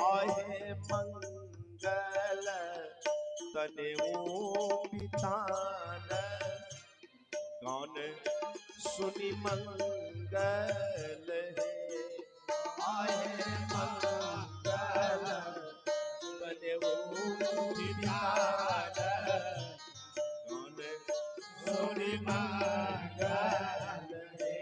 आहे मंगल तनेऊ पितान गान सुनि मंगल है आहे मंगल तनेऊ पितान गान सुनि मंगल है।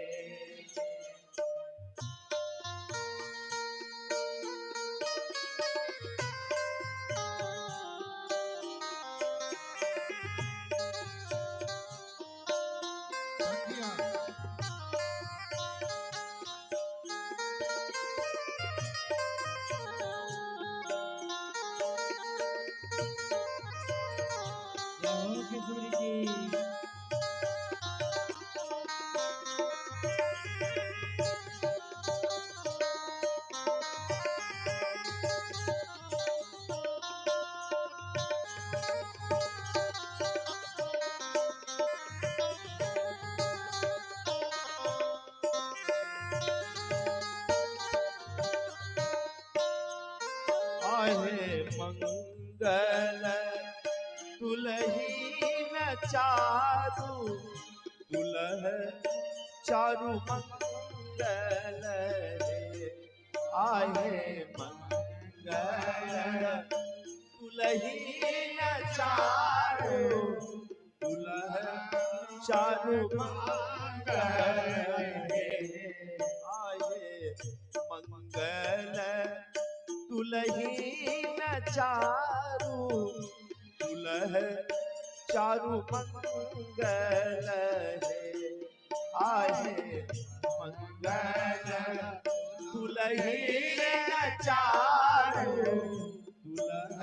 किशोरी जी आहे मंगल दुलहीन चारु दुलह चारु मंगल है आहे मंगल दुलहीन चारु दुलह चारु मंगल है आहे मंगल दुलहीन चारु दुलह चारु मंगल है आहे मंगल दुलहीन चारु दुलह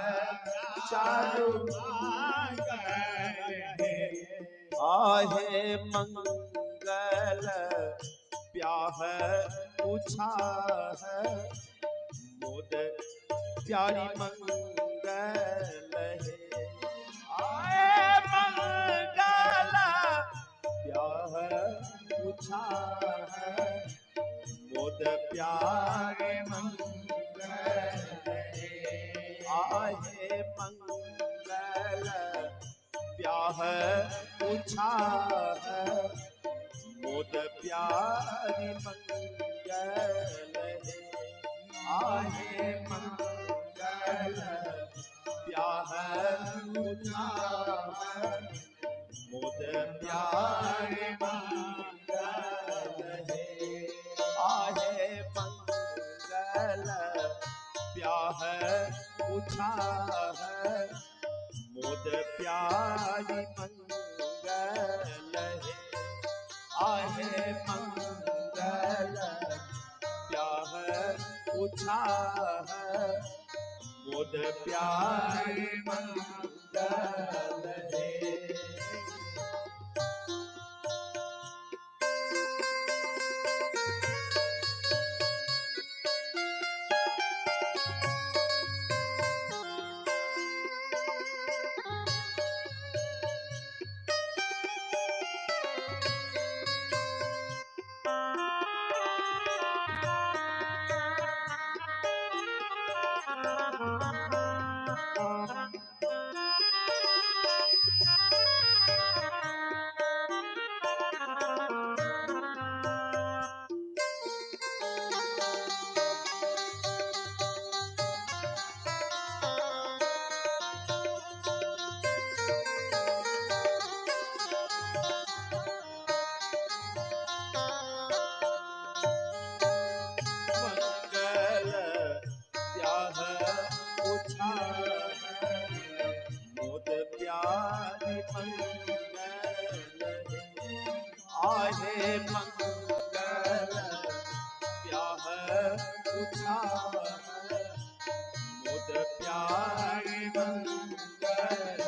चारु मंगल है आहे मंगल ब्याह पूछा है मोद प्यारी मंगल है आए मंगल ब्याह पूछा है मोद प्यारे मंगल है आए मंगल ब्याह पूछा है मोद प्यारी मंगल है आहे मंगल ब्याह पूछा है मोद प्यारे मंगल है आहे मंगल ब्याह पूछा है मोद प्यारी मंगल है आहे मंगल ब्याह पूछा है मोद प्यारी मंगल है। मोद प्यारी मंगल आहे मंगल ब्याह पूछा मोद प्यारी मंगल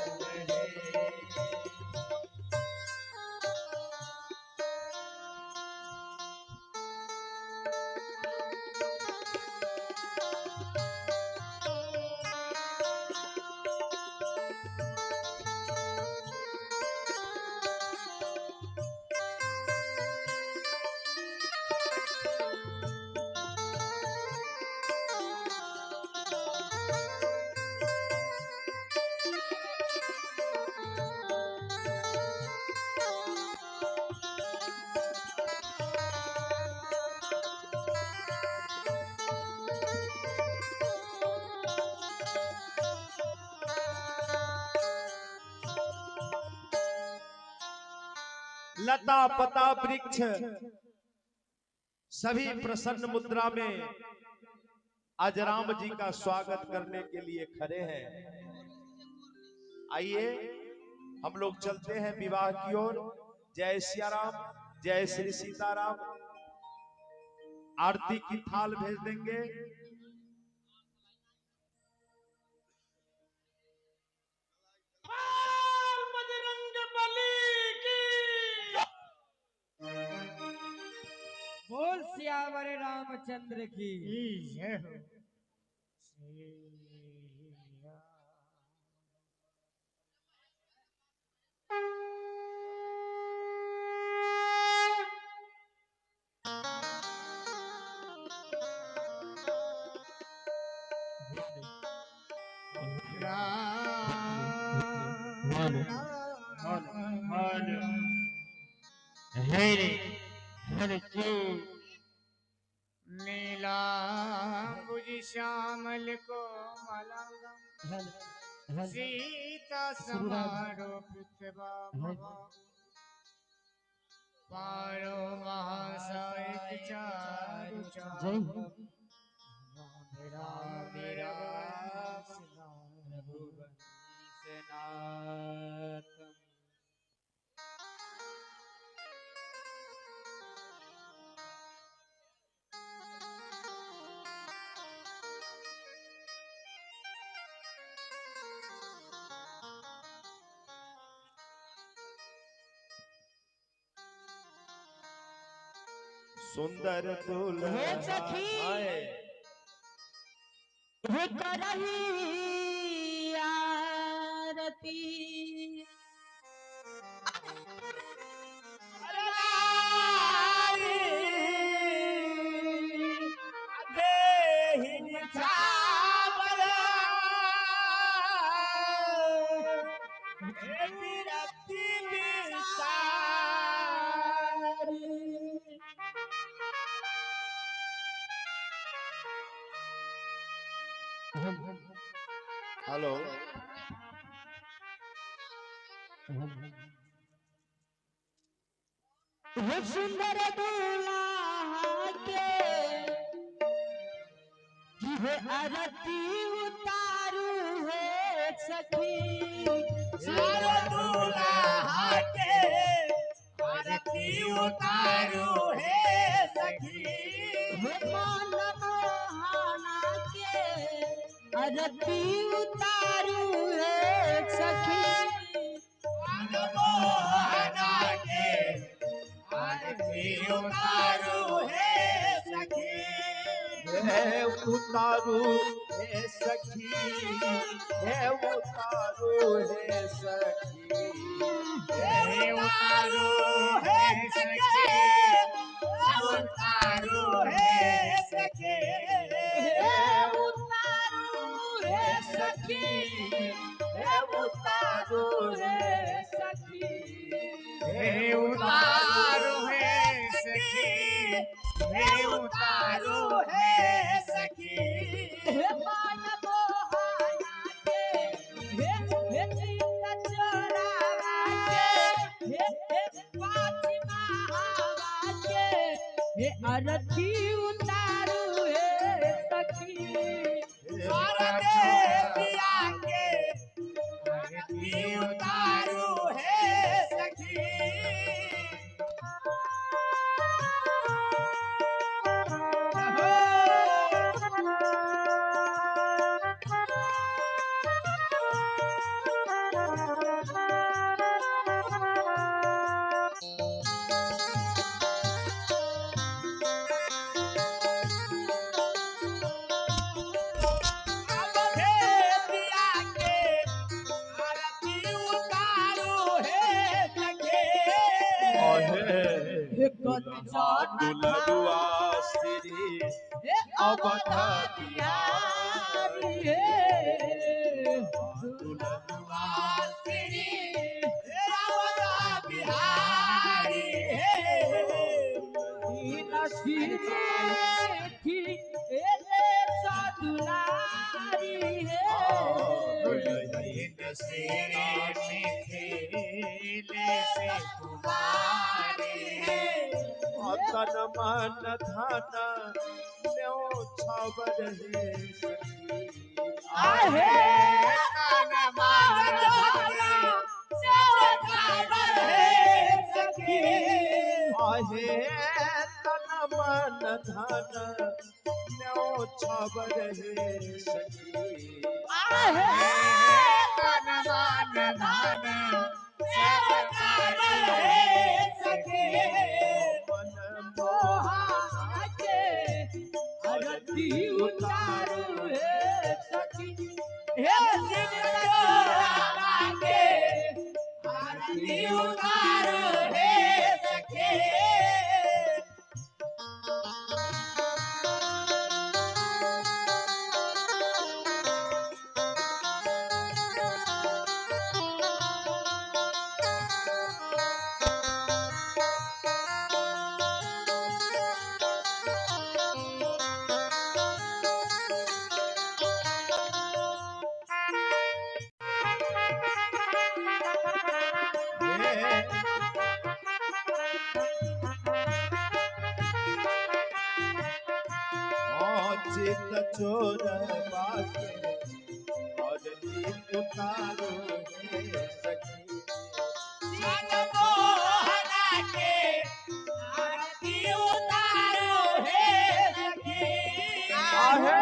लता पता वृक्ष सभी प्रसन्न मुद्रा में आज राम जी का स्वागत करने के लिए खड़े हैं। आइए हम लोग चलते हैं विवाह की ओर। जय सिया राम, जय श्री सीताराम। आरती की थाल भेज देंगे। बजरंग बली की बोल सियावर रामचंद्र की जय हो। हरे हरे नीलांबुज श्यामल को मलंगम सीता समारोपित पारो महासायिक चारु चारु राम रघुवंशनाथम। सुंदर दुल्हन हे सखी हे करही आरती हेलो। हे सुंदर दूल्हा के हे आरती उतारू है सखी। सारो दूल्हा के आरती उतारू है सखी। हे मानवहाना के आरती उतारू है सखी। मानवहाना के आरती उतारू है सखी। है उतारू है सखी, है उतारू है सखी, है उतारू है सखी, है उतारू है सखी, है उतारू है सखी, है उतारू है सखी, है उतारू है सखी, हे उतारू है सखी। हे मानवहाना के हे चित्त चोरावा के हे फातिमा हवा के हे आरती उतारू है सखी। सारे पिया के आरती उतारू है सखी। दुलरुआ श्री अवध बिहारी दुलरुआ श्री अवध बिहारी दुल्हन से मिथिले से कुमारी तन मन धन न्यो छावर हे सखी आहे तन मन धन न्यो छावर हे सखी आहे तन मन धन न्यो छावर हे सखी आहे तन मन धन न्यो छावर हे सखी मन मोहा के आरती उतारू हे सखी हे सिंदूरा के आरती उतारू हे सखी चित चोर बाके और दीप उतारो हे सखी मन मोहना के आरती उतारो हे सखी आहे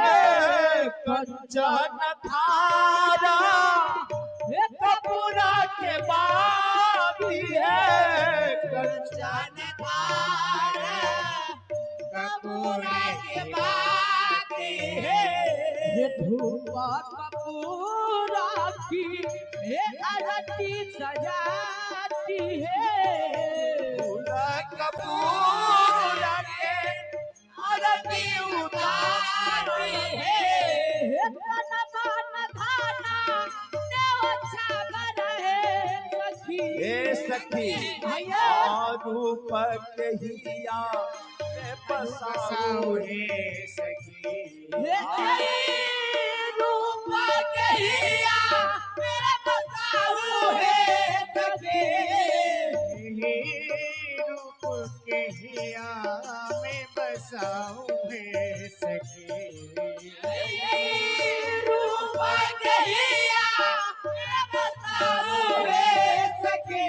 कंचन थारा हे कपूरा के बाती है कंचन थारा कपूरा के बाती है हे धूपा कपूरा की हे आरती सजाती है कपूर के आरती उतारी हे तन मन धाना नेव छावर हे सखी हे सखी भैया रूप के हिया में बसाओ हे सखी हे तेरी रूप कहिया मेरे बसाऊ हे सखी रूप के हिया में बसाओ हे सखी रूप कहिया मेरे बसाऊ हे सखी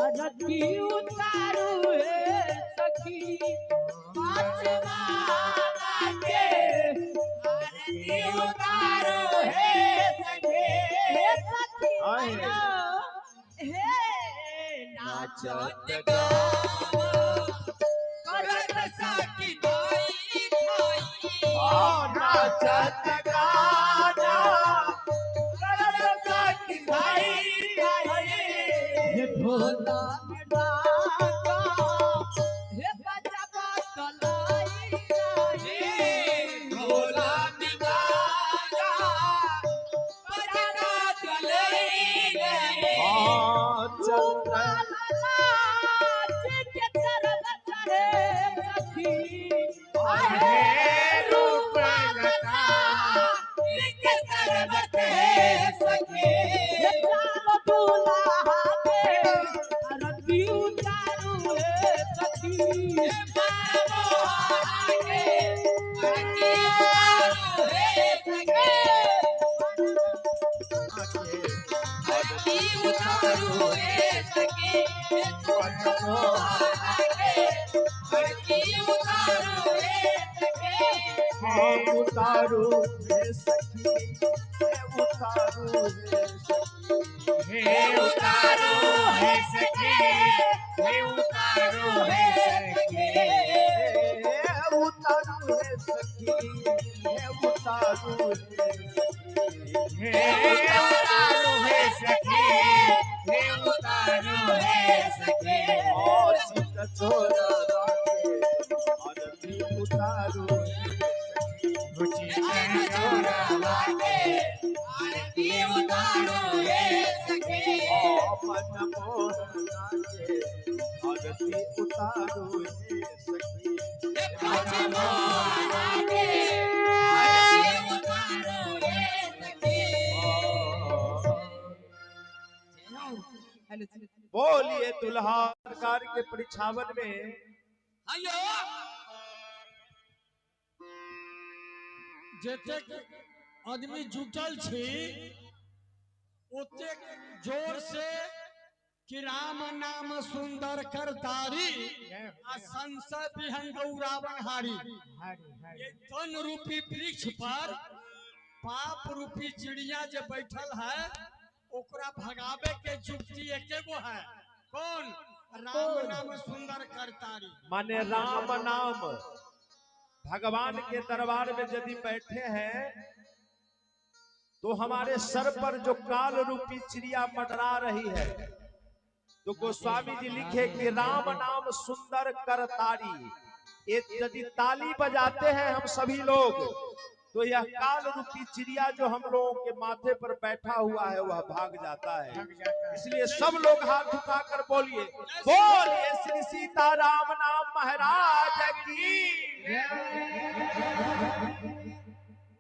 आरती उतारू हे सखी के आरती उतारू हे सखी हे सखी हे नाचत करत सखी भाई नाचत गाना करत सखी भाई हे भोला डाका हे बजबा तलाई हे भोला डाका बजबा तलाई चंद्र के चरण चढ़े सखी आहे रूप गता के चरण चढ़े सखी चालो दूल्हा के आरती उतारू हे सखी बाबा के आरती उतारू हे सखी आरती उतारू हे सखी आरती उतारू हे सखी उतारू हे सखी उतारू हे उतारू हे सखी हे उतारू हे सखी उतारू हे सखी उतारू हे उतारू हे सखी हे उतारू हे सखी और चित चोर आरती उतारू रुचि चोरा के आरती उतारू हे सखी मन मोहना के आरती उतारू हे सखी मन मोहना के आरती उतारू हे सखी बोलिए दुल्हा सरकार के परिछावन में हेलो जतेक आदमी जुटल छी ओतेक जोर से कि राम नाम सुंदर करतारी आ संसद बिहन गौरावन हारी। ये धन रूपी वृक्ष पर पाप रूपी चिड़िया जो बैठल है ओकरा भगावे के जुक्ति एके गो है। कौन? राम नाम सुंदर करतारी। माने राम नाम भगवान के दरबार में यदि बैठे हैं तो हमारे सर पर जो काल रूपी चिड़िया मंडरा रही है, तो गोस्वामी जी लिखे कि राम नाम सुंदर करतारी। यदि ताली बजाते हैं हम सभी लोग तो यह काल रूपी चिड़िया जो हम लोगों के माथे पर बैठा हुआ है वह भाग जाता है। इसलिए सब लोग हाथ उठाकर बोलिए, बोलिए श्री सीताराम नाम महाराज की।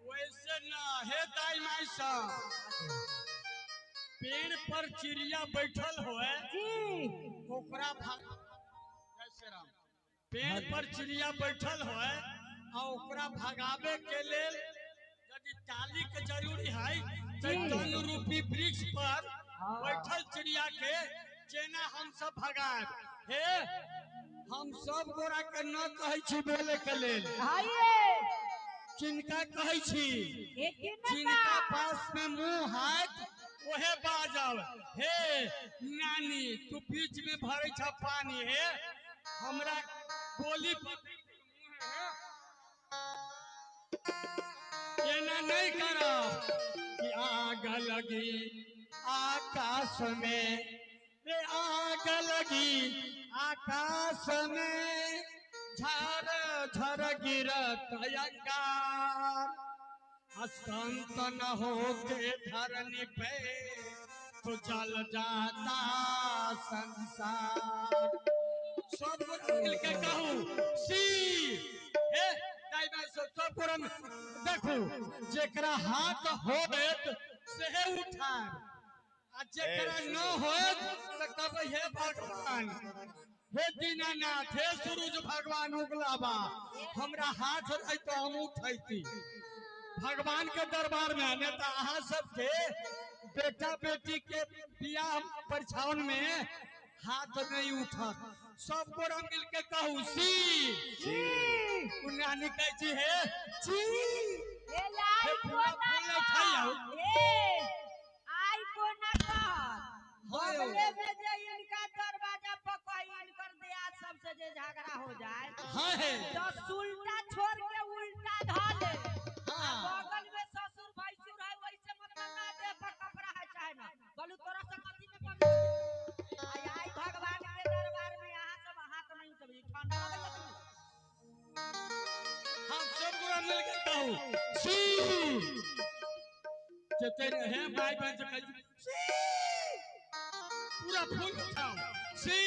वैसे ना हे दाई माई साहब, पेड़ पर चिड़िया बैठल होए ओकरा पेड़ पर चिड़िया बैठल होए और ओकरा भगावे के लेल यदि ताली के जरूरी है तो धन रूपी वृक्ष पर बैठल चिड़िया के जेना हम सब भगाए। हे हम सब गोरा के न कहे छी बोले के लेल, जिनका कहे छी जिनका पास में मुंह हाथ ओहे बाजब। हे नानी तू बीच में भरे छ पानी, हे हमरा बोली एना नहीं करब कि आग लगी आकाश में, रे आग लगी आकाश में झर झर गिरत अंगार, संत न हो के धरनी पे तो जल जाता संसार। सब मिल के कहूं सी हे सब देखू जेकरा हाथ होत से उठाए आ जेकरा न होत तो कब हे भगवान, हे दीनानाथ, हे सूरज भगवान उगलाबा हमरा हाथ रही तो हम उठैती भगवान के दरबार में। नहीं तो अहाँ सबके बेटा बेटी के बियाह परिछावन में हाथ नहीं उठत। सब गोरा मिल के कहू सी नानी कह जी है जी ए लाई कोना आई कोना बगले में जे इनका दरवाजा पर कोई इनकर दिया सबसे जे झगड़ा हो जाए तो उल्टा छोड़ के उल्टा धा ले। बगल में ससुर भैसुर है वैसे मतलब ना दे पर कपड़ा है चाहे ना बोलू तोरा से कथी में कर आई भगवान के दरबार में यहाँ सब हाथ नहीं उठबी ठंडा लगे। हम सब पूरा मिल के कहूं सी जते है भाई बहन से कह सी पूरा फूल उठाओ सी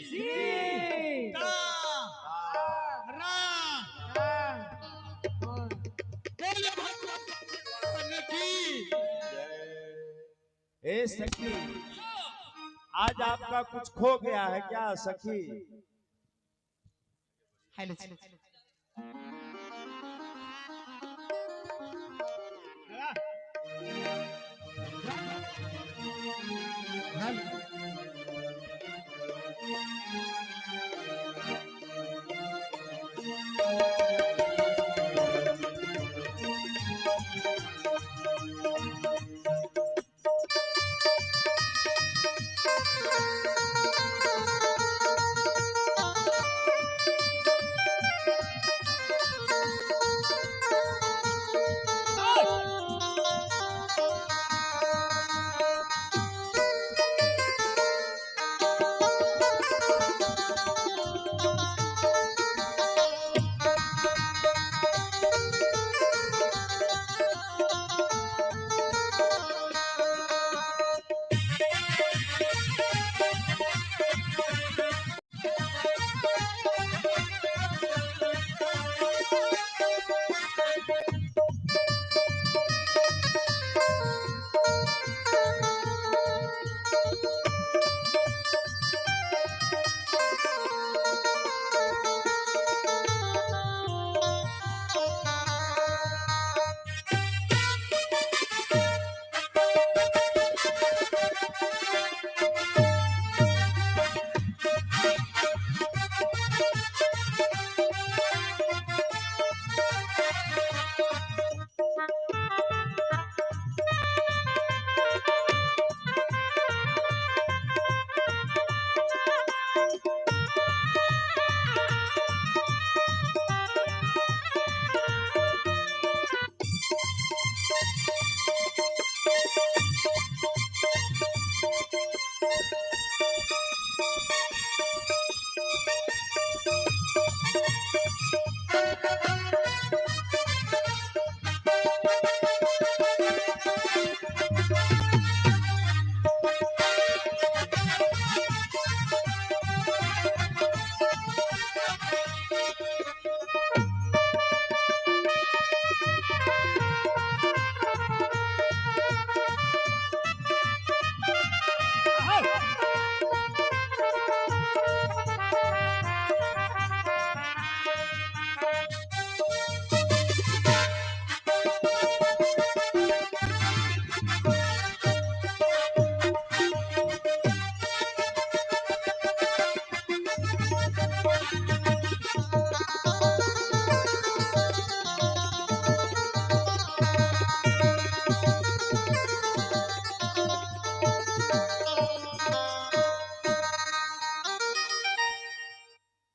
सी ता रा बोले भगवान की ए सखी, आज आपका कुछ खो गया है क्या सखी? Hello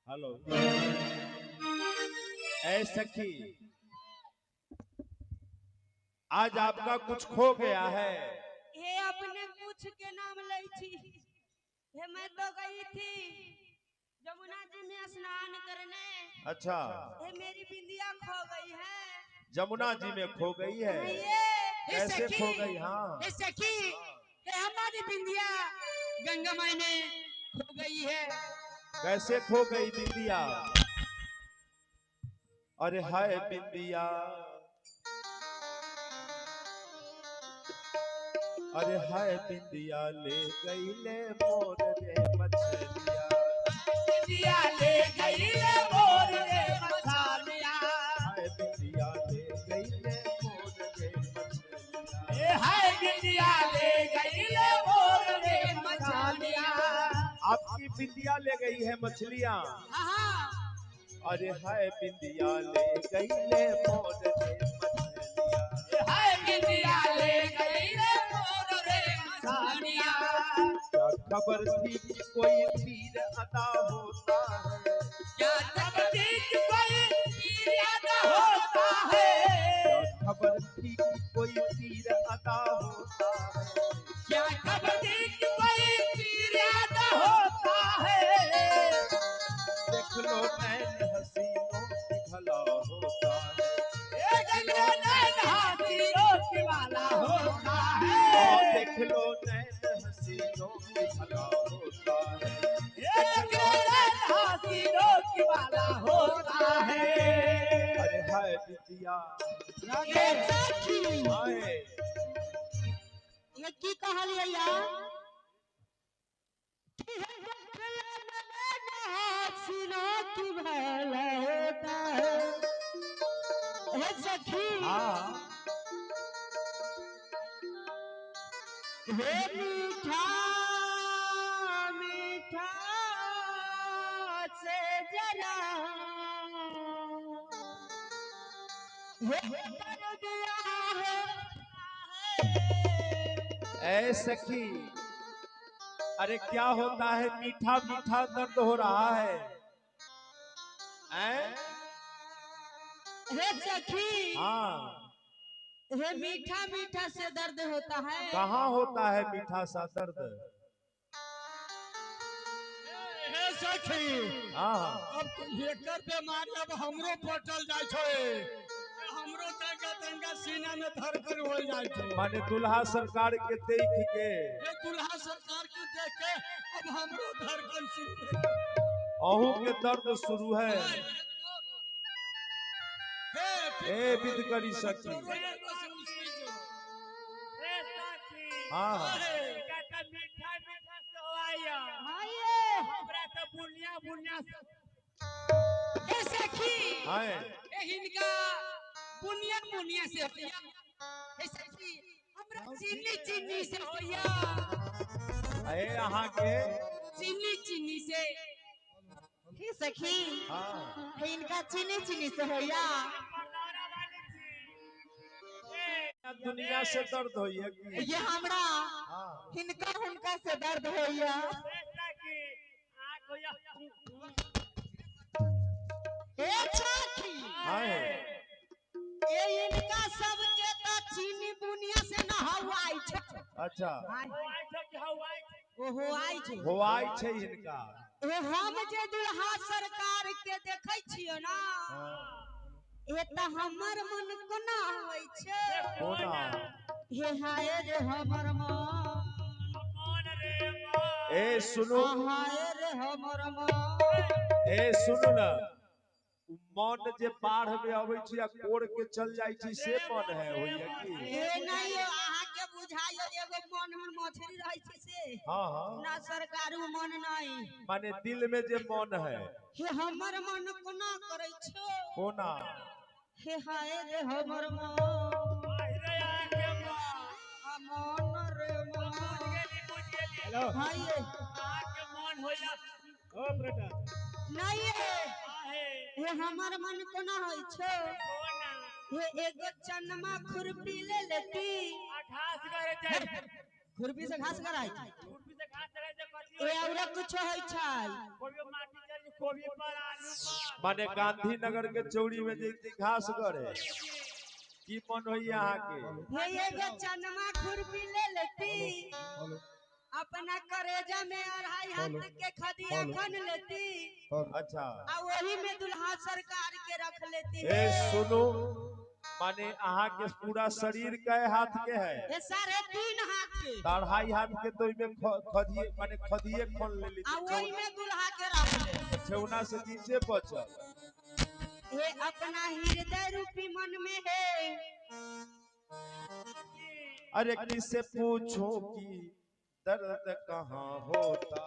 hello. ऐ सखी, आज आपका कुछ खो गया है। ये अपने कुछ के नाम लै छी। ये मैं तो गई थी जमुना जी में स्नान करने। अच्छा, ये मेरी बिंदिया खो गई है। जमुना जी में खो गई है। कैसे खो गई? हाँ, हे सखी, ये हमारी बिंदिया गंगा माई में खो गई है। कैसे खो गई बिंदिया? अरे हाय बिंदिया, अरे हाय बिंदिया ले गई ले मोर रे मछलिया। बिंदिया ले गई ले मोर रे मछलिया। हाय बिंदिया ले गई ले मोर रे मछलिया। ए हाय बिंदिया ले गई ले मोर रे मछलिया। आपकी बिंदिया ले गई है मछलियाँ। हाँ, अरे हाय बिंदिया ले गई ले मोर रे मछलिया। ए हाय बिंदिया ले गई ले मोर रे मछलिया। क्या खबर थी कि कोई तीर अदा होता है? क्या खबर थी कि कोई तीर अदा होता है? क्या खबर थी कि कोई तीर अदा होता है? क्या खबर थी कि कोई तीर अदा होता है? देख लो नैन हसीनों की भला होता है। एक नैन हसीनों की वाला होता है। देख लो नैन हसीनों की भला होता है। एक नैन हसीनों की वाला होता है। अरे हाय बिंदिया, ये सखी, हाय ये की कहलिए यार? हसीनों की वाला होता है। हे सखी, हाँ, हे मीठा मीठा से जरा हे कर दिया है। ऐ सखी, अरे क्या होता है? मीठा मीठा दर्द हो रहा है। ऐ? हे सखी, हाँ, हे मीठा मीठा से दर्द होता है। कहाँ होता है मीठा सा दर्द? हे सखी, हाँ, अब एकर बीमारी अब हमरो पटल जाय छै। हमरो तंगा तंगा सीना में धड़कन हो जाय छै। माने दुल्हा सरकार के देख के ये दुल्हा सरकार के देख के अब हमरो धड़कन सीने अहू के दर्द शुरू है। ए विद करी सखी, हाँ, मीठा मीठा सोवाया हाये हमरा तो बुनिया बुनिया हे सखी, हाय ए हिनका बुनिया बुनिया से होया। हे सखी, हमरा चीनी चीनी से होया। अरे यहाँ के चीनी चीनी से। हे सखी, हाँ, हे इनका चीनी चीनी से होया। दुनिया से दर्द होई है कि ये हमरा हाँ हिनका से दर्द होइया। ए चाची हाय ए इनका सब के त चीनी बुनिया से न हवाई छ। अच्छा ओहो आई छ होवाई छे इनका ए हम जे दुल्हा सरकार के देखै छियो ना ए त हमर मन कोना होई छे। कोना हे हाय रे हमर मन ए सुनो हाय रे हमर मन। ए सुनो ना मन जे बाढ़ में आवे छी आ कोड़ के चल जाई छी से मन है होइया कि ए नहीं आहा के बुझाइयो एगो मन में मछली रहै छै से हां हां ना सरकारू मन नहीं माने दिल में जे मन है हे हमर मन कोना करै छो। कोना हे हाय रे हमर मन मन रे मन। हेलो हाय ओ बेटा नहीं हे हमर मन कोना होई छो। हे एगो चनमा खुरपी ले लेती खुरपी से घास कराई ए औरा कुछ होई छै माने गांधीनगर के चौड़ी में जैती घास गड़े की मन होई यहाँ के हे एगो चनमा खुरपी ले लेती अपना करेजा में अढ़ाई हाथ के खदिया खन लेती अच्छा आ वही में दुल्हा सरकार के रख लेती ए सुनो माने अहाँ के पूरा शरीर कै हाथ के है ये 3.5 हाथ के अढ़ाई हाथ के तो इमे खदिए माने खदिए खोल ले ली आ वही में दुल्हा के रख ले छौना से नीचे बचल ये अपना हृदय रूपी मन में है। अरे किससे पूछो कि दर्द कहाँ होता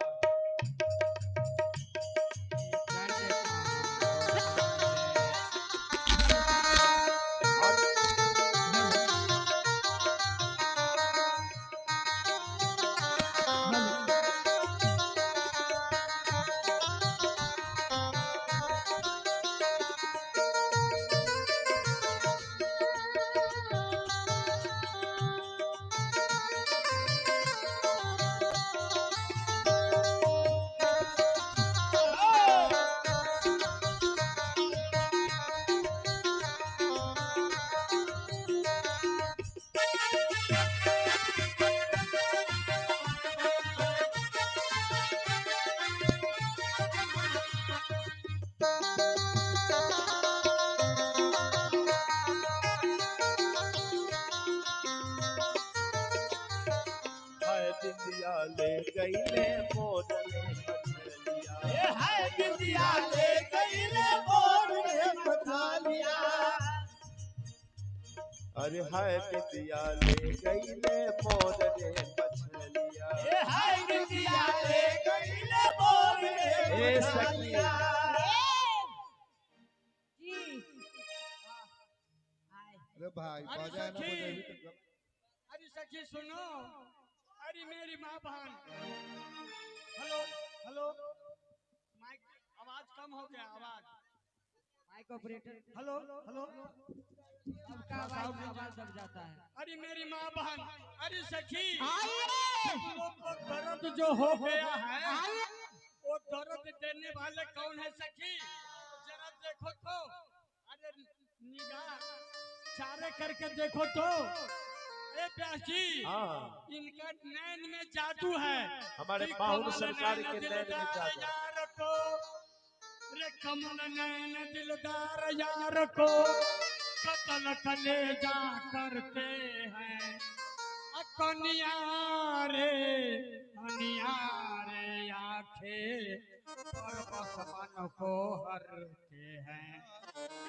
बिंदिया ले गई ले मोर ने मछलिया ए हाय बिंदिया ले गई ले मोर ने मछलिया अरे हाय बिंदिया ले गई ले मोर ने मछलिया ए हाय बिंदिया ले गई ले मोर ने ए सखिया जी अरे भाई बाजा है ना मुझे भी तो अरे सखी सुनो अरे मेरी माँ बहन हेलो हेलो माइक आवाज कम हो गया आवाज माइक ऑपरेटर हेलो हेलो सबका आवाज दब जाता है। अरे मेरी माँ बहन अरे सखी आइए तुम लोग को दर्द जो हो गया है वो दर्द देने वाले कौन है सखी जरा देखो तो अरे निगाह चारे करके देखो तो ए प्यास जी इनका नैन में जादू है हमारे बाहुन सरकार के नैन में जादू यार को रे कमल नैन दिलदार यार को कतल कलेजा करते हैं कनिया रे आंखें परवश मन को हरते हैं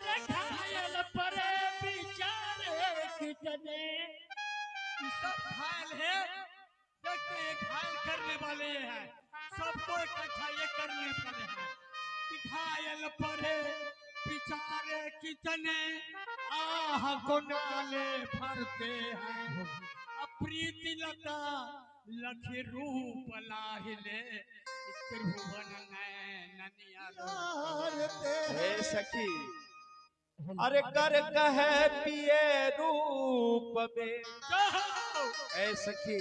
रे घायल परे बेचारे कितने सब घायल है देखते हैं घायल करने वाले हैं सबको इकट्ठा ये करने वाले हैं कि घायल पड़े बेचारे कितने आह को नाले भरते हैं प्रीति लता लखी रूप लाहिले त्रिभुवन नैनिया हे सखी अरे कर कहे पिए रूप में ऐ सखी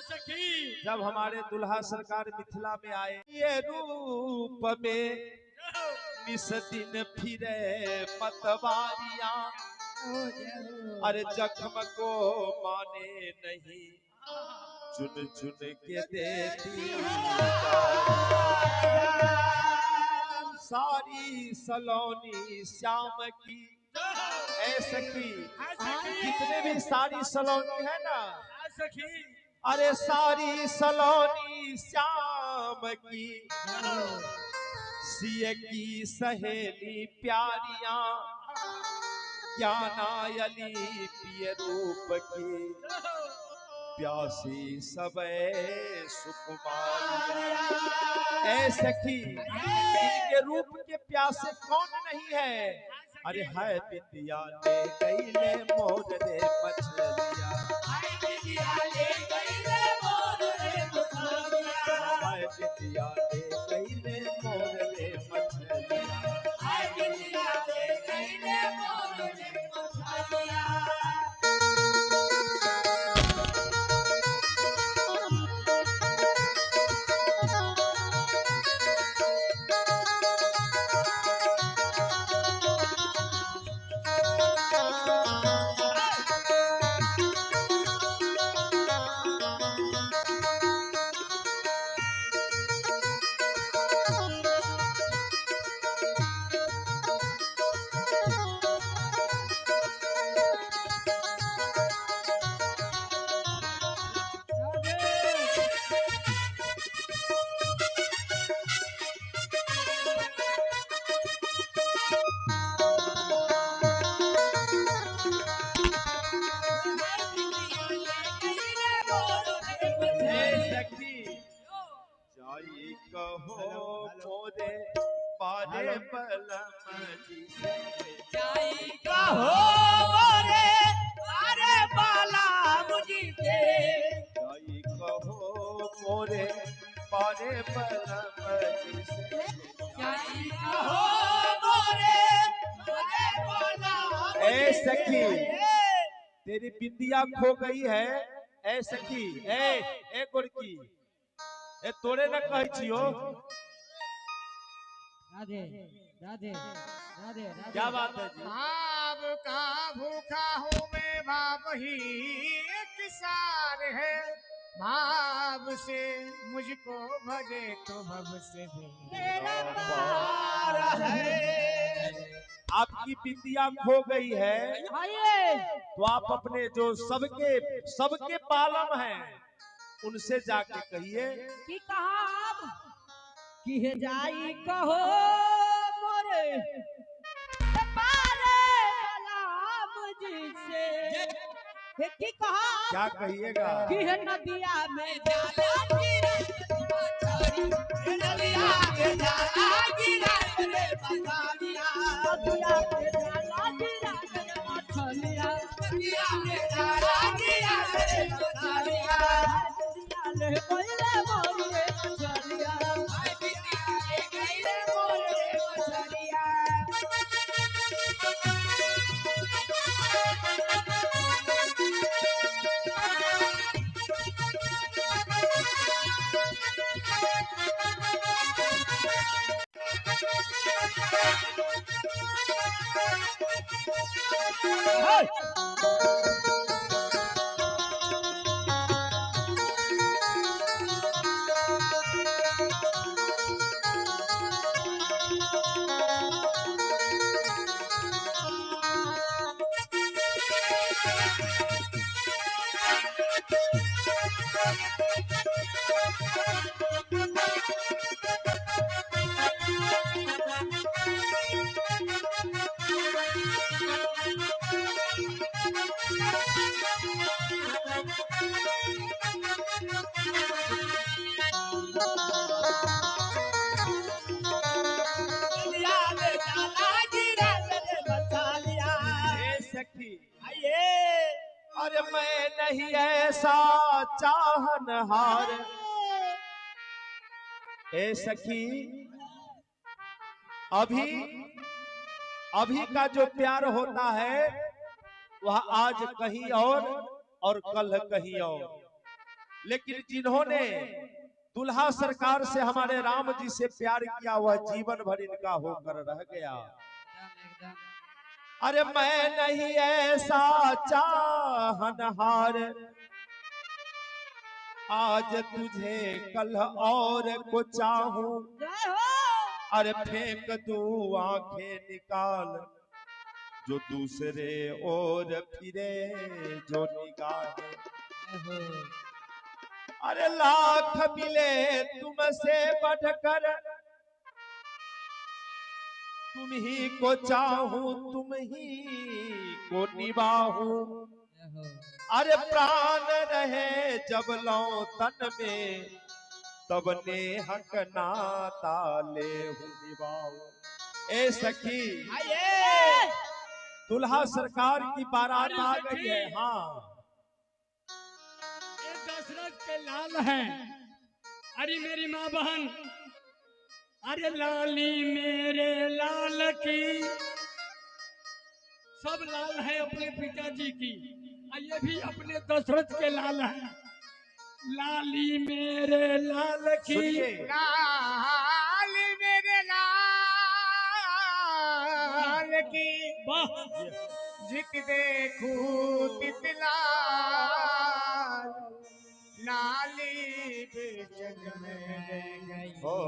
सखी जब हमारे दुल्हा सरकार मिथिला में आए ये रूप में निस दिन फिरे मतवारियां अरे जख्म को माने नहीं चुन चुन के देती सारी सलोनी श्याम की ऐ सखी जितने भी सारी सलोनी है ना सखी अरे सारी सलोनी श्याम की सिए की सहेली प्यारियां ज्ञानायली पिय रूप की प्यासी सबे सुकुमारियां ऐ सखी इनके रूप के प्यासे कौन नहीं है अरे है बिंदिया ले गई ले मोर रे मछलिया है बिंदिया ले गई ले मोर रे मछलिया जाई कहो मोरे पारे बलम जी से जाई कहो मोरे अरे बाला मुझी से जाई कहो मोरे पारे बलम जी से जाई कहो मोरे अरे बाला ए सखी तेरी बिंदिया खो गई है ए सखी ए गुड़की ए तोरे न कहै छियो राधे राधे राधे राधे क्या बात है जी भाव का भूखा हूँ मैं भाव ही किसान है भाव से मुझको भजे तो भव से भी पार है आपकी बिंदिया खो गई है तो आप अपने जो सबके पालम हैं उनसे जाके कहिए कि कहा अब कि हे जाई कहो मोरे पारे बलम जी से हे की कहा क्या कहिएगा कि हे नदिया में जाला गिरा मछली हे नदिया में जाला गिरा रे मछलिया नदिया में जाला गिरा रे मछलिया नदिया में जाला गिरा रे मछलिया नदिया ले कोइले मोरे मछलिया हाय बिटिया ले गईले मोरे मछलिया सखी अरे मैं नहीं ऐसा चाहनहार ए सखी अभी अभी का जो प्यार होता है वह आज कहीं और कल कहीं और। लेकिन जिन्होंने दुल्हा सरकार से हमारे राम जी से प्यार किया वह जीवन भर इनका होकर रह गया। अरे मैं नहीं ऐसा चाहनहार आज तुझे कल और को चाहूं, अरे फेंक दूं आंखें निकाल जो दूसरे ओर फिरे जो निगाहें। अरे लाख मिले तुमसे बढ़कर तुम ही को चाहूं तुम ही को निभाऊं, अरे प्राण रहे जब लौ तन में तब नेह नाता ले निभाऊं। ए सखी दुल्हा सरकार की बारात आ गई है। हाँ ये दशरथ के लाल हैं। अरे मेरी माँ बहन, अरे लाली मेरे लाल की, सब लाल है अपने पिताजी की, और ये भी अपने दशरथ के लाल हैं। लाली मेरे लाल की, सुनिए लाल मेरे लाल की, वाह जित देखूं तित लाल, लाली बेचन में गई हो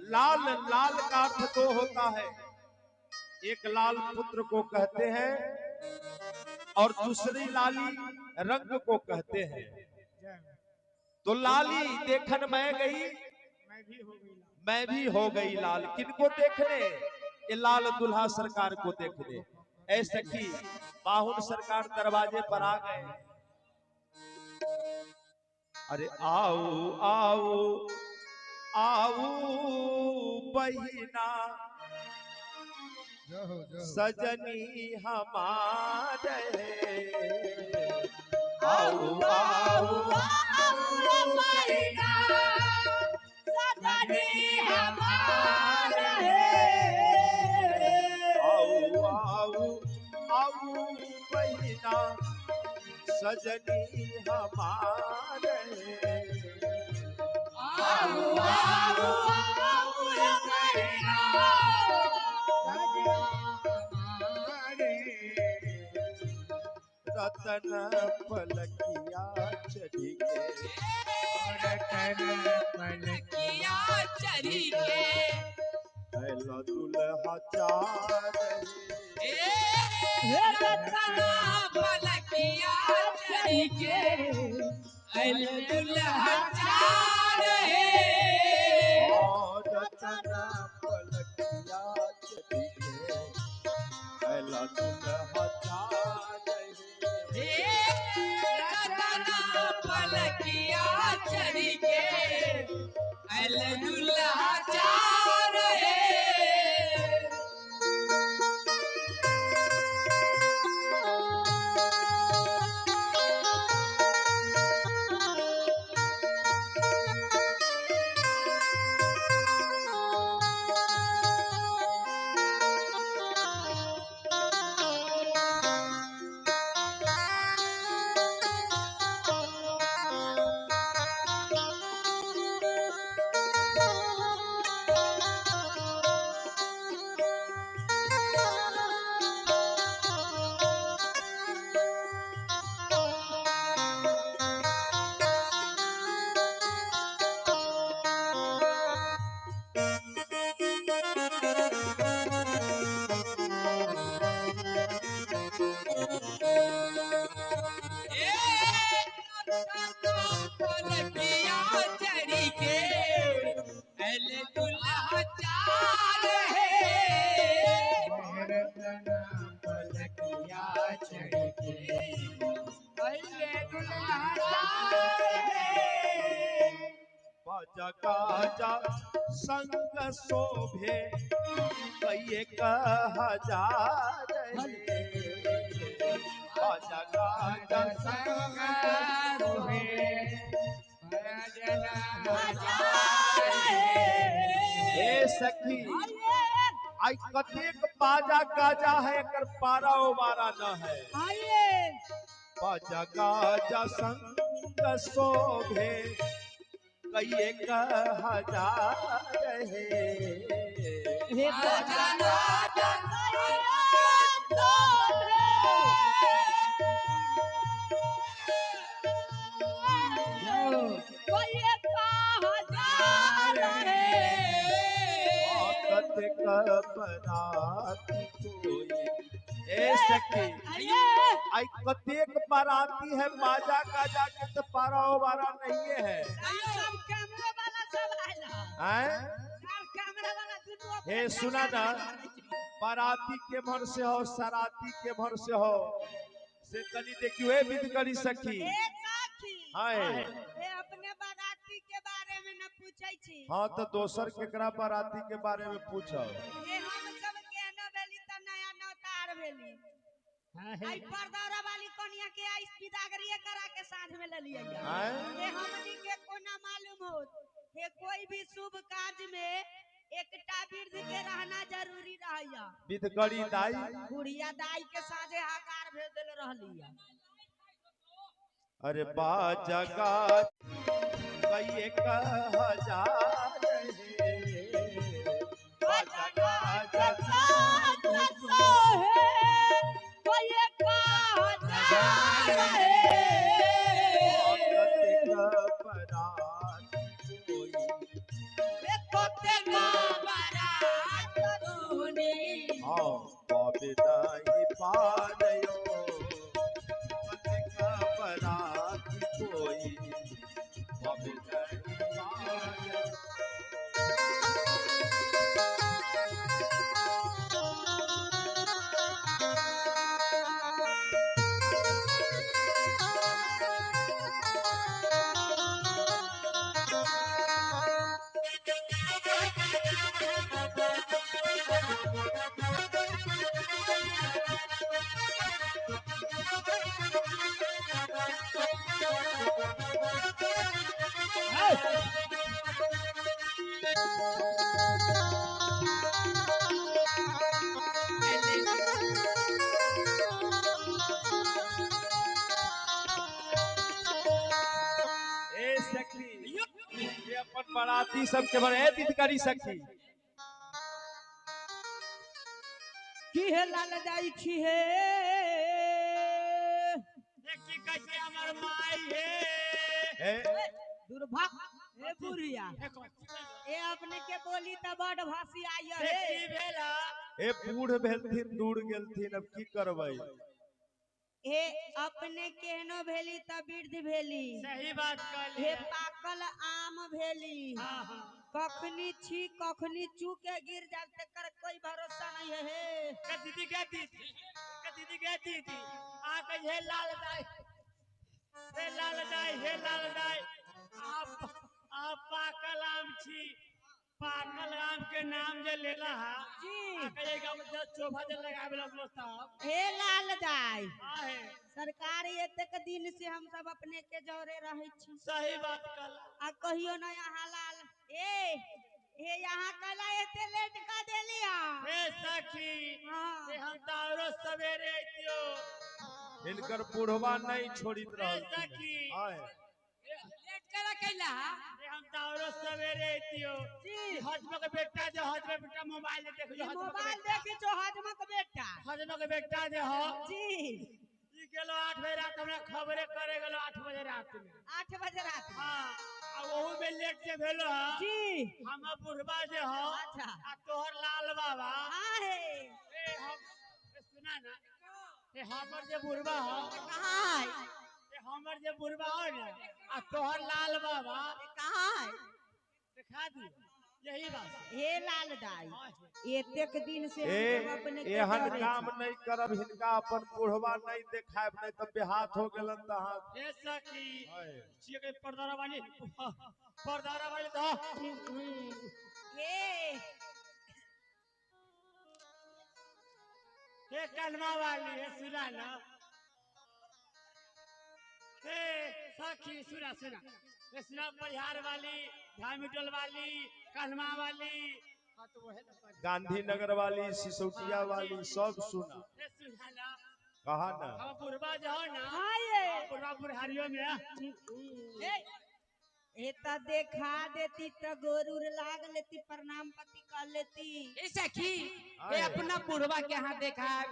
लाल। लाल का अर्थ तो होता है, एक लाल पुत्र को कहते हैं और दूसरी लाली रंग को कहते हैं। तो लाली देखन मैं गई मैं भी हो गई लाल। किनको देखने? ये लाल दुल्हा सरकार को देखने। ऐसे की बाहुन सरकार दरवाजे पर आ गए। अरे आओ आओ आओ बहिना सजनी हमारे, आओ आओ आओ आओ आओ बहिना सजनी हमारे, रतन पलकिया चढ़ी के, पहला दुल्हा चार और रतन पलकिया चढ़ी के, पहला दुल्हा चार बाजा गाजा संग शोभे कई हजार बाजा गाजा संग ए सखी आई कतेक बाजा गाजा है कर पारा उबारा न है बाजा गाजा संग शोभे कई हजार है कतेक बराती कोई ए सखी आई कतेक बराती है बाजा गाजा के तो पारा उबारा नहीं है हे सुना ना बाराती के भर से हो सराती के भर से हो से तनी देखियो विध करी सखी हाय अपने बाराती के बारे में न पूछै छी हाँ तो दोसर केकरा बाराती के बारे में पूछो ए हम सब के न भेली त नया नौतार भेली आई परदौरा वाली कन्या के आई विदागरिए करा के साँझ में ले लिया ये हमनी के कोना मालूम हो हे कोई भी शुभ कार्य में एकटा वृद्ध के रहना जरूरी रहैया विध करी दाई बुढ़िया दाई के साथे हकार भेज देल रहलिया अरे बाजा गा कई हजार बाजा गाजा नहीं पायो बराती कोई नहीं पायो ये अपन बराती सबके बड़े विध करी सखी की हे लाल जाई छी हे देखी कैसे हमर माई हे दुर्भाग हे बुढ़िया ए अपने के बोली त बड़ भाषी आइया हे की भेला ए बूढ़ भेलथिन दूर गेलथिन अब की करबै हे अपने केहनो भेली त वृद्ध भेली सही बात कहली हे पाकल आम भेली कखनी छी कखनी चू के गिर जाए तेकर कोई भरोसा नहीं है हे के दीदी के दीदी आ कहे लाल दाई हे लाल दाई आप पाकल आम छी पाकल आम के नाम जे लेला है जी कहेगा मुझे चोभा जे लगावे लगलो तब हे लाल दाई आहे सरकार एतेक दिन से हम सब अपने के जौरे रहे छी सही बात कहला आ कहियो ना यहाँ लाल ए यहाँ कला एते लेट का देलिया हे सखी हाँ। से हम तारो सवेरे आइतियो इनकर बुढ़वा नहीं छोड़ित हे रहल सखी हाय लेट करा कैला से हम तारो सवेरे आइतियो जी हजमा के बेटा मोबाइल देख लो मोबाइल देखी तो हजमक बेटा हजमा के बेटा जे हो जी ई गेलो 8 बजे रात हमरा खबरे करे गेलो 8 बजे रात में 8 बजे रात में हां आ ओहू में लेट से भेलो जी हम बुढ़बा जे हो अच्छा आ तोहर लाल बाबा हां हे ए हम सुना ना ए हमर जे बुढ़बा हो कहां है ए हमर जे बुढ़बा हो ना आ तोहर लाल बाबा कहां है दिखा दी यही बात हे लाल दाई एतेक दिन से ए हम सब अपने के एहन जौरे काम छी। नहीं करब हिनका अपन बुढ़वा नहीं देखाब नहीं तो बेहाथ हो गेलन त हाथ ए सखी हाय छिए के पर्दारा वाली तो हे कलमा वाली है सुना ना हे सखी सुना कृष्णा परिहार वाली, धामीटोल वाली, कलमा वाली, हाँ तो वो है ना गांधीनगर वाली, सिसोटिया वाली, सब सुना। सुना कहा ना हम पूर्वा जाओ ना हाँ ये पूर्वा बुढ़ारियों में ए त देखा देती त गोरूर लाग लेती प्रणाम पति कर लेती। ऐसा की ये अपना बुढ़वा के यहाँ देखा है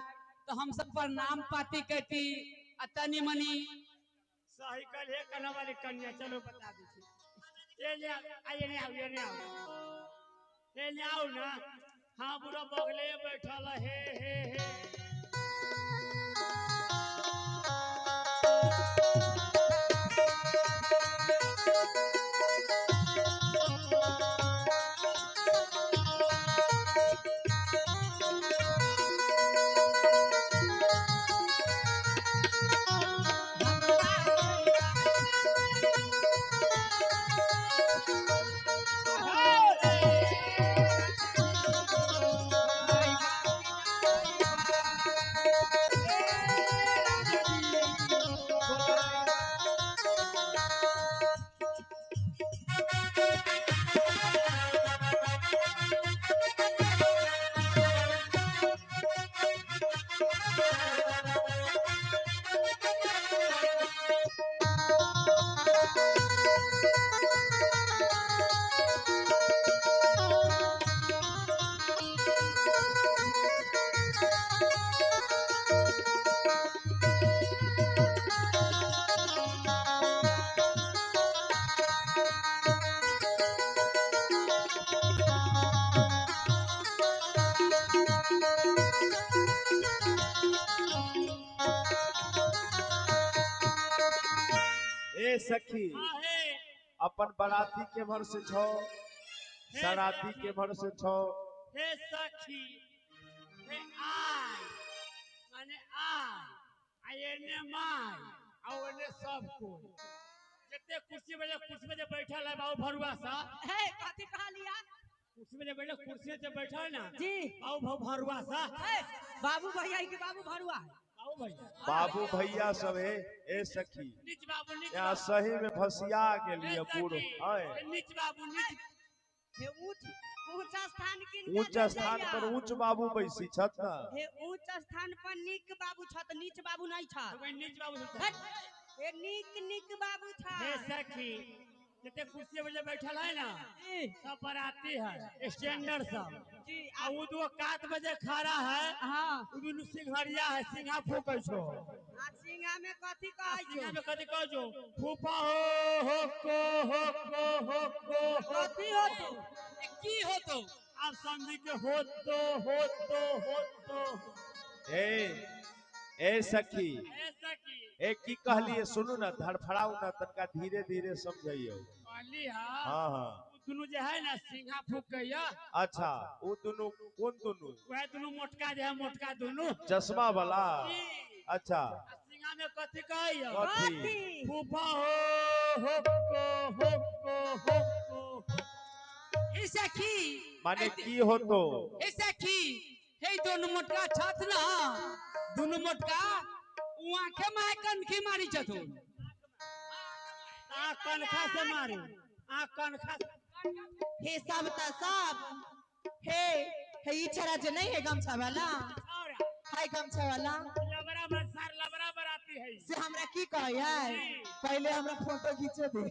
तो हम सब प्रणाम पाती कहती तनी मनी सही कल है कलमा वाली कन्या चलो बता दीजिए ये ले आइए नहीं आओ ये नहीं आओ ये नहीं आओ ना हाँ बुरा बगले बैठल हे ए सखी हाँ है अपन बराती के भर से छो, सराती के भर से छो। हे सखी हे आई माने आई ने माई और ने सब कोई जते कुर्सी पे जे बैठल है बाबू भरुआ सा है कथी कहा लिया कुर्सी पे जे बैठल कुर्सी पे बैठा है ना जी बाबू भरुआ सा है बाबू भैया के बाबू भरुआ है। बाबू भैया बाबू भैया सब है। ए सखी नीच बाबू नीच यहाँ सही में फसिया गेलिए बूढ़ है। नीच बाबू नीच हे ऊंच स्थान किनका ऊंच दे स्थान दैया? पर ऊंच बाबू बैसी छत ना। हे ऊंच स्थान पर नीक बाबू छत नीच बाबू नहीं छत। कोई नीच बाबू हट, हे नीक बाबू था। हे सखी जते कुर्सी पे जे बैठल है ना जी सब बराती है स्टैंडर्ड सब जी आ वो दो 7 बजे खड़ा है हाँ उदुनु सिंघरिया है सिंघा फूकै छो आ सिंगा में कथी कहै छो? सिंघा में कथि कहै छो फूफा हो को कथी हो तो? की हो तो आप समझी के हो तो ए सखी ऐसा की ए की कहलिए सुनू ना धड़फड़ाऊ ना तनका धीरे धीरे समझाइयो। कहली है हाँ हाँ दुनु जे है ना सिंघा फूकैया अच्छा वो दोनों कौन दोनों? वह दुनु मोटका जे है मोटका दुनु चश्मा वाला। अच्छा सिंघा में कथि कहैया कथी? फूफा हो ऐसा की माने की हो तो? ऐसा की हे दोनों मोटका छत ना दोनों मोटका उ आंखें माय कनखी मारी छथुन आ कनखा से मारे आ कनखा हे सब त सब हे ई छरा जे नहीं है गमछा वाला छौरा है गमछा वाला लबरा में सार लबरा बराती है से हमरा की कहे है पहले हमरा फोटो खींचे दे।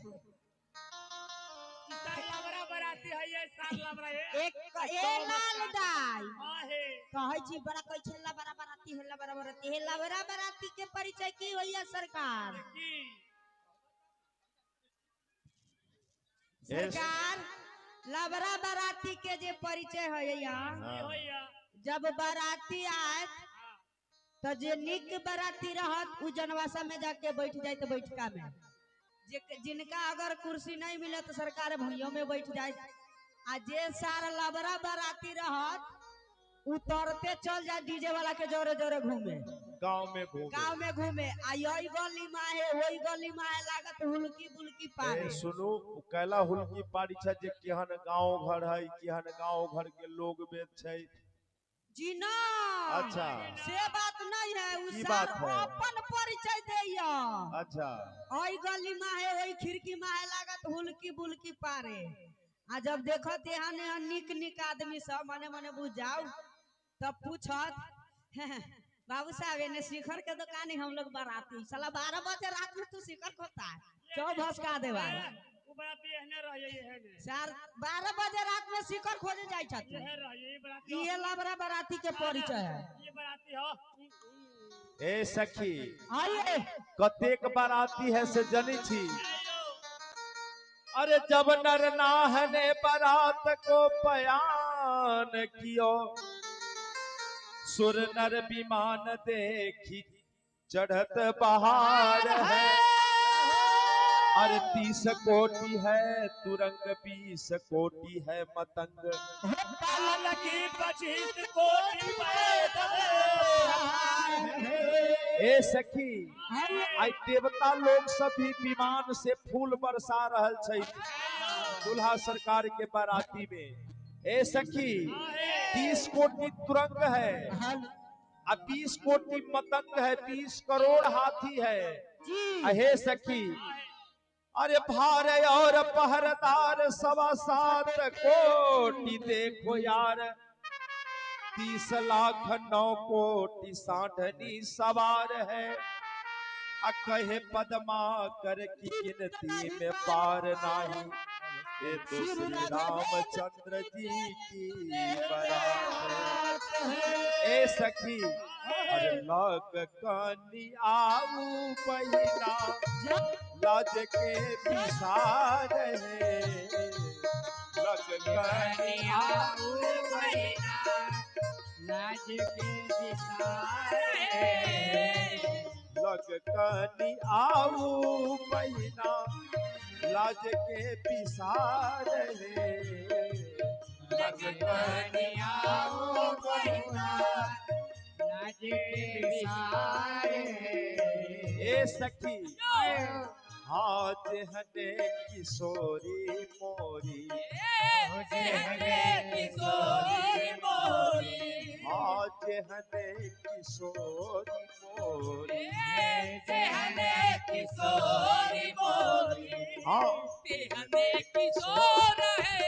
सार लबरा बराती है ये सार लबरा है ए लाल दाई हां है कहै छी बड़ा कहै छी लबरा बराती है लबरा बराती है लबरा बराती के परिचय की होइया सरकार? की सरकार लबरा बराती के जे परिचय होइया होइया जब बराती आयत तो जे निक बराती रहत उ जनवासा में जाके बैठ जाए तो बैठका में जिनका अगर कुर्सी नहीं मिले तो सरकार भुइयों में बैठ जाए आ जे सार लबरा बराती रहत उतरते चल जाए डीजे वाला के जोरे जोरे घूमे गांव में घूमे। गांव में घूमे आ यही गली में है वही गली में है लागत हुलकी बुलकी पारे। ए सुनो कैला हुलकी पारी छ जे केहन गांव घर है केहन गांव घर के लोग बेच छै जी ना। अच्छा से बात नहीं है, की उस बात है? अपन परिचय देया। अच्छा ओई गली में है, ओई खिड़की में है, लागत हुलकी बुलकी पारे। आ जब देखत यहाँ ने निक निक आदमी सब मने मने बुझ जाओ, तब पूछत बाबू साहब ने शिखर के दुकान हम लोग बाराती साला 12 बजे रात में तू शिखर खोता है, चौ भसका देवा वो बराती एहने रह जाइए है सर 12 बजे रात में शिखर खोजे जाय छथि। ये रह ये बराती ये लबरा बाराती के परिचय है। ये बराती हो ए सखी आइए कतेक बाराती है से जनी छी। अरे जब नर नाहने बारात को बयान कियो, सुर नर विमान देखी चढ़त बहार है। अरे 30 कोटि है तुरंग, 20 कोटि है मतंग, की 25 कोटि ए सखी आई देवता लोग सभी विमान से फूल बरसा रहल छै दुल्हा सरकार के बाराती में। ए सखी 30 कोटि तुरंग है, अब 20 कोटि मतंग है, 30 करोड़ हाथी है। अहे सखी अरे भार और पहरदार 7.25 कोटि देखो यार, 30 लाख 9 कोटि साढ़नी सवार है। कहे पद्मा कर की गिनती में पार नहीं, ये तो श्री रामचंद्र जी की बारात है। ए सखी अरे लग कनी आऊ बहिना, लाज के विसार है। लग कनी आऊ बहिना, लाज के विसार है। लग कनी आऊ बहिना, लाज के विसार है। लग कनी आऊ बहिना, लाज के विसार है। ए सखी आज हने किशोरी मोरी, किशोरी मोरी, आज हने किशोरी मोरी, हने किशोरी मोरी, हाँ हने किशोर है,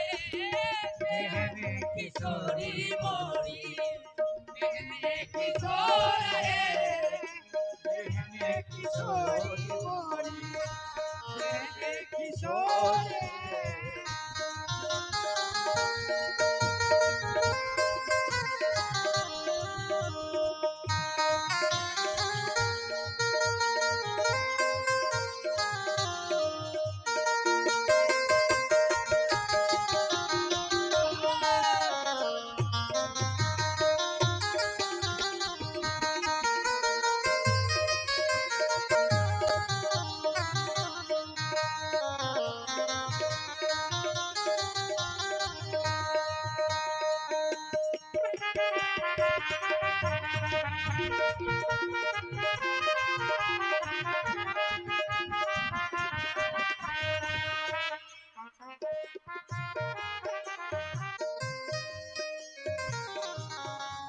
हने किशोरी मोरी, हने किशोर है, हने किशोरी मोरी, हने किशोर है।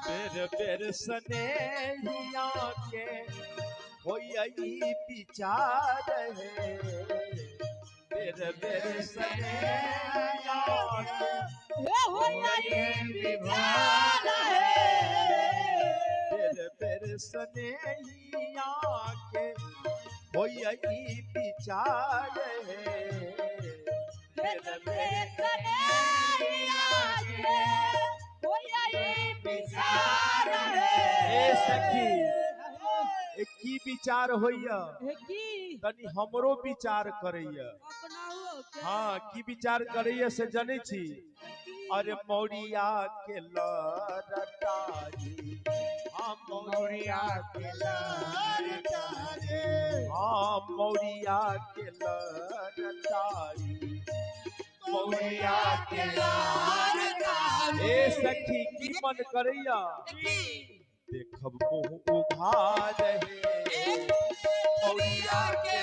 बेर बेर सनेहिया के होई विचार है। बेर बेर सनेहिया के विचार है। बेर बेर सनेहिया के होई विचार है। बेर बेर ए सखी की विचार होइया, तनी हमरो विचार करैया। हाँ की विचार करैया से जाने छी। अरे मौरिया के लरटारी, हाँ मौरिया के लरटारी, हाँ मौरिया के लरटारी, मौरिया के लरटारी। ए सखी की मन करैया, देखब मुँह उघार है। मौरिया के